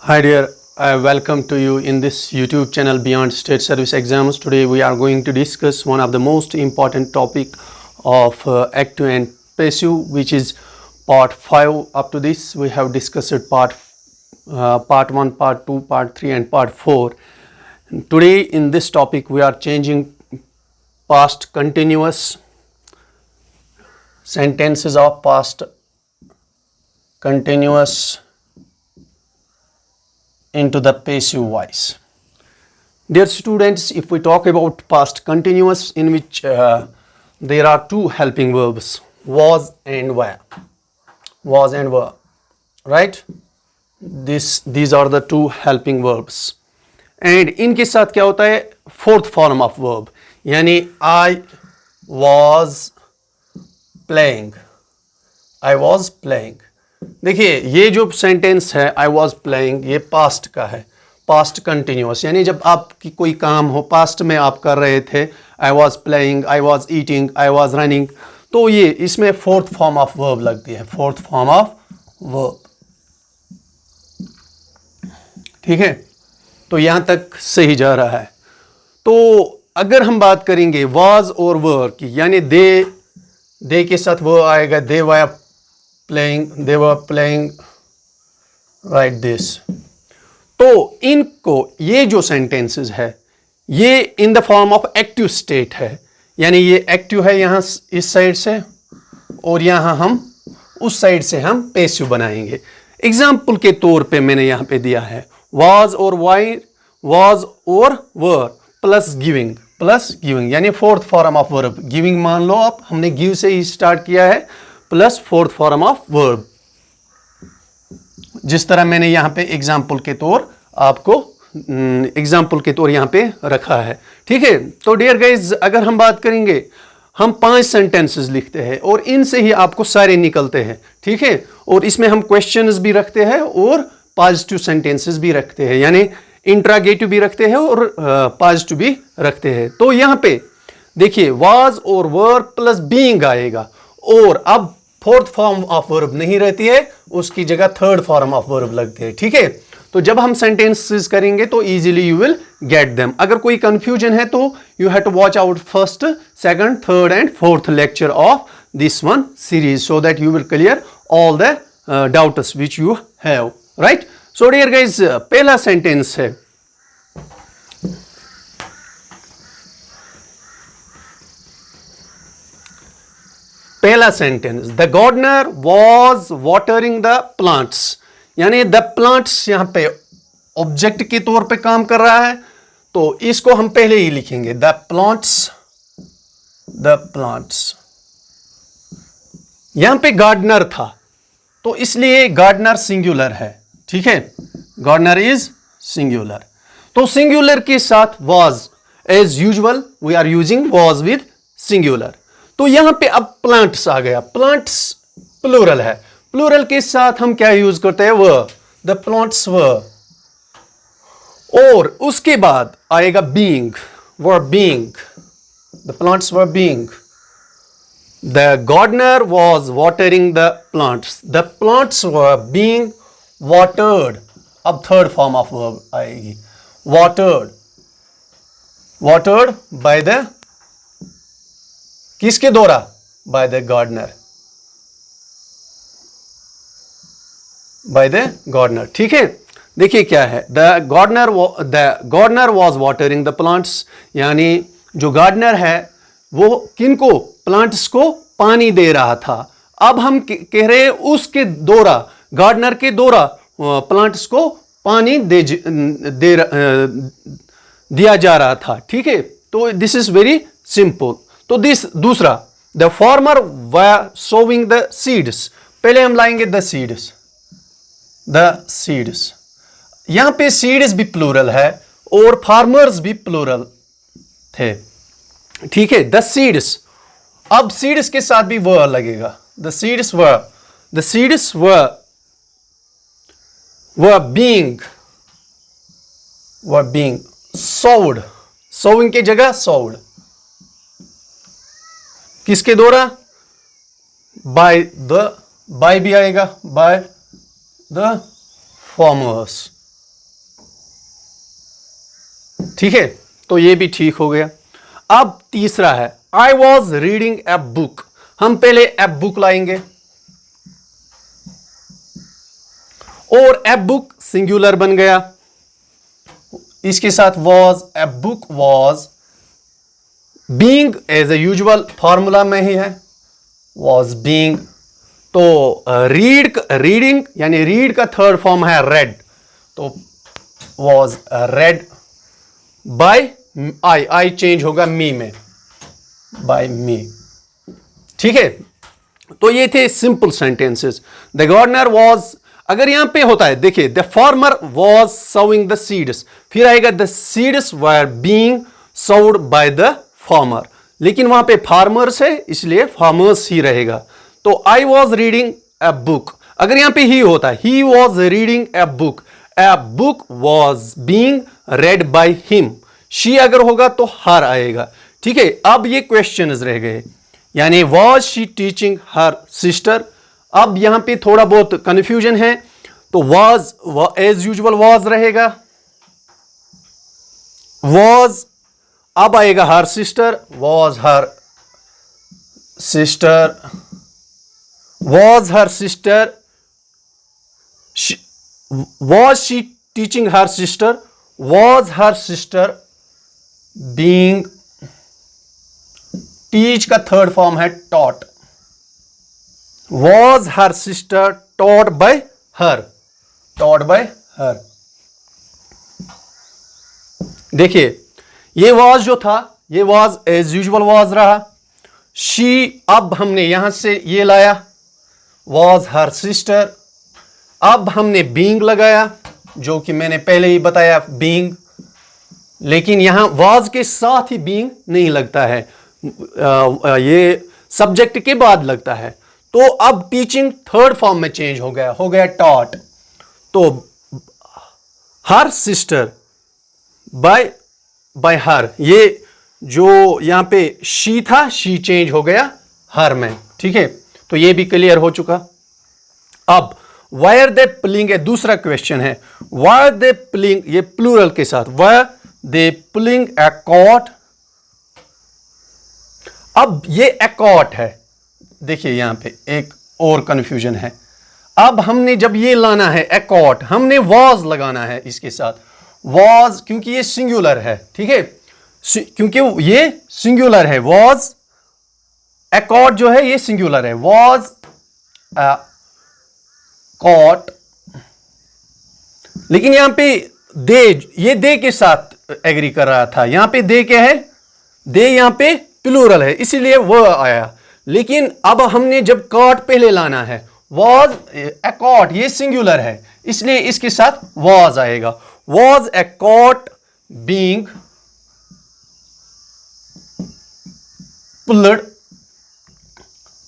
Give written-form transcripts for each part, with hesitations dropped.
Hi dear, I welcome to you in this YouTube channel Beyond State Service Exams. Today we are going to discuss one of the most important topic of active and passive, which is part 5. Up to this we have discussed part 1, part 2, part 3 and part 4. And today in this topic we are changing past continuous sentences of past continuous into the passive voice. Dear students, if we talk about past continuous, in which there are two helping verbs, was and were. Was and were, right? These are the two helping verbs. And इनके साथ क्या होता है? Fourth form of verb, यानी I was playing. I was playing. देखिए ये जो sentence है आई वॉज प्लेइंग, ये पास्ट का है, पास्ट कंटिन्यूअस, यानी जब आपकी कोई काम हो पास्ट में आप कर रहे थे, I was playing, I was eating, I was running, तो ये इसमें फोर्थ फॉर्म ऑफ वर्ब लगती है, फोर्थ फॉर्म ऑफ वर्ब। ठीक है, तो यहां तक सही जा रहा है। तो अगर हम बात करेंगे वॉज और वर की, यानी दे के साथ वो आएगा, दे वर they were playing like this। तो इनको ये जो सेंटेंसेस है ये in the form of active state है, यानी ये एक्टिव है यहाँ इस साइड से और यहाँ हम उस साइड से हम पैसिव बनाएंगे। एग्जाम्पल के तौर पे मैंने यहाँ पे दिया है was और were, was और were प्लस गिविंग, यानी fourth form of verb. Giving मान लो आप, हमने गिव से ही स्टार्ट किया है, plus fourth form of verb, जिस तरह मैंने यहां पे एग्जाम्पल के तौर आपको एग्जाम्पल के तौर यहां पे रखा है। ठीक है, तो डियर गाइज अगर हम बात करेंगे, हम 5 सेंटेंसेस लिखते हैं और इनसे ही आपको सारे निकलते हैं। ठीक है, और इसमें हम क्वेश्चंस भी रखते हैं और पॉजिटिव सेंटेंसेस भी रखते हैं, यानी इंट्रागेटिव भी रखते हैं और पॉजिटिव भी रखते हैं। तो यहां पे देखिए वाज और वर प्लस बीइंग आएगा, और अब फोर्थ फॉर्म ऑफ वर्ब नहीं रहती है, उसकी जगह थर्ड फॉर्म ऑफ वर्ब लगती है। ठीक है, तो जब हम सेंटेंसेस करेंगे तो easily you will get them. अगर कोई कंफ्यूजन है तो you have to watch out first, second, third and fourth lecture of this one series, so that you will clear all the doubts which you have, right. So dear guys पहला sentence है, पहला sentence, the gardener was watering the plants, यानी the plants यहां पे object के तौर पे काम कर रहा है, तो इसको हम पहले ही लिखेंगे द प्लांट्स। यहां पे गार्डनर था तो इसलिए गार्डनर सिंगुलर है। ठीक है, गार्डनर इज सिंगुलर, तो सिंगुलर के साथ was, as usual we are using was with singular. तो यहां पे अब प्लांट्स आ गया, प्लांट्स प्लूरल है, प्लूरल के साथ हम क्या यूज करते हैं, वर, द प्लांट्स वर, और उसके बाद आएगा being, were being, the plants were being, the gardener was watering the plants, the plants were being watered. अब थर्ड फॉर्म ऑफ वर्ब आएगी, वाटर्ड बाय द, किसके द्वारा, by the gardener, by the gardener. ठीक है, देखिए क्या है, the gardener was watering the plants, यानी जो गार्डनर है वो किनको, प्लांट्स को पानी दे रहा था। अब हम कह रहे हैं उसके द्वारा, गार्डनर के द्वारा प्लांट्स को पानी दिया जा रहा था। ठीक है, तो दिस इज वेरी सिंपल। तो दिस दूसरा, the farmer were sowing the seeds, पहले हम लाएंगे द सीड्स, यहां पे सीड्स भी प्लूरल है और फार्मर्स भी प्लूरल थे। ठीक है, द सीड्स, अब सीड्स के साथ भी वर लगेगा, the seeds were being sowed, sowing की जगह सोव्ड, किसके द्वारा, बाय द, बाय भी आएगा, बाय द फार्मर्स, ठीक है, तो ये भी ठीक हो गया। अब तीसरा है आई वॉज रीडिंग ए बुक। हम पहले ए बुक लाएंगे और ए बुक सिंगुलर बन गया, इसके साथ was, a book was, being as a usual formula में ही है, वॉज बीइंग। तो रीडिंग यानी रीड का थर्ड फॉर्म है रेड, तो was read by I change होगा मी में, बाय मी। ठीक है, तो ये थे simple sentences. The gardener was, अगर यहां पे होता है देखिए, the farmer was sowing the seeds, फिर आएगा the seeds were being sowed by the farmer, लेकिन वहां पे फार्मर्स है इसलिए फार्मर्स ही रहेगा। तो आई वॉज रीडिंग ए बुक, अगर यहां पे ही होता है he was reading a book was being read by him, she अगर होगा तो हर आएगा। ठीक है, अब ये क्वेश्चंस रह गए, यानी was she teaching her sister. अब यहां पे थोड़ा बहुत कंफ्यूजन है, तो वॉज एज यूजुअल वॉज रहेगा, वॉज, अब आएगा her sister, was her sister, was her sister, was she teaching her sister, was her sister being, teach का थर्ड फॉर्म है taught, was her sister taught by her, taught by हर। देखिए ये was जो था ये was as usual was रहा, she अब हमने यहां से ये लाया, वॉज हर सिस्टर, अब हमने बीइंग लगाया जो कि मैंने पहले ही बताया बीइंग, लेकिन यहां वॉज के साथ ही बीइंग नहीं लगता है, ये सब्जेक्ट के बाद लगता है। तो अब टीचिंग थर्ड फॉर्म में चेंज हो गया टॉट, तो हर सिस्टर बाय हर, ये जो यहां पे शी था शी चेंज हो गया हर में। ठीक है, तो ये भी क्लियर हो चुका। अब वायर दे पुलिंग, दूसरा क्वेश्चन है वायर दे पुलिंग, ये प्लूरल के साथ, wire they pulling a cot. अब ये एकॉट है, देखिए यहां पे एक और कंफ्यूजन है। अब हमने जब ये लाना है एकॉट, हमने वॉज लगाना है इसके साथ, वॉज क्योंकि ये सिंगुलर है। ठीक है, क्योंकि ये सिंगुलर है, वॉज, एकॉट जो है ये सिंगुलर है, वॉज कॉट, लेकिन यहां पे दे, ये दे के साथ एग्री कर रहा था, यहां पे दे क्या है, दे यहां पे प्लूरल है इसीलिए वो आया, लेकिन अब हमने जब कॉट पहले लाना है, वॉज एकॉट ये सिंगुलर है इसलिए इसके साथ वॉज आएगा, वॉज एकॉट बीइंग पुल्ड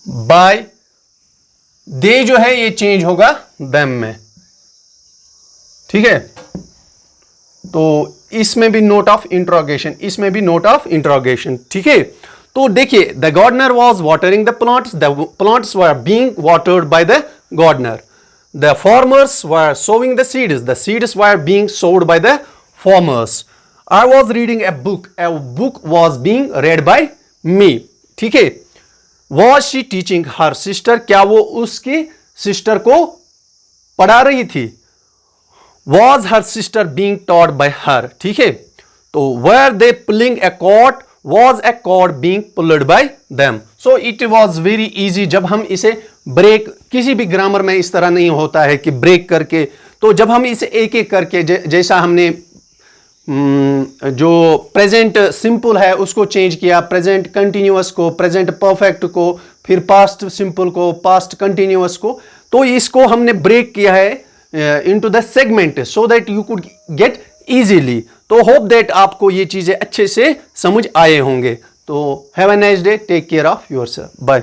बाय, दे जो है ये चेंज होगा देम में। ठीक है, तो इसमें भी नोट ऑफ इंट्रोगेशन, इसमें भी नोट ऑफ इंट्रोगेशन। ठीक है, तो देखिए the gardener was watering the plants were being watered by the gardener, the farmers were sowing the seeds were being sowed by the farmers, I was reading a book was being read by me. ठीक है, was she teaching her sister, क्या वो उसकी sister को पढ़ा रही थी, was her sister being taught by her. ठीक है, तो were they pulling a cot, was A cot being pulled by them. So it was very easy. जब हम इसे ब्रेक, किसी भी ग्रामर में इस तरह नहीं होता है कि ब्रेक करके, तो जब हम इसे एक एक करके, जैसा हमने जो प्रेजेंट सिंपल है उसको चेंज किया, प्रेजेंट कंटिन्यूअस को, प्रेजेंट परफेक्ट को, फिर पास्ट सिंपल को, पास्ट कंटिन्यूअस को, तो इसको हमने ब्रेक किया है into the segment so that you could get easily. तो होप दैट आपको ये चीजें अच्छे से समझ आए होंगे। तो have a nice day, take care of yourself, bye.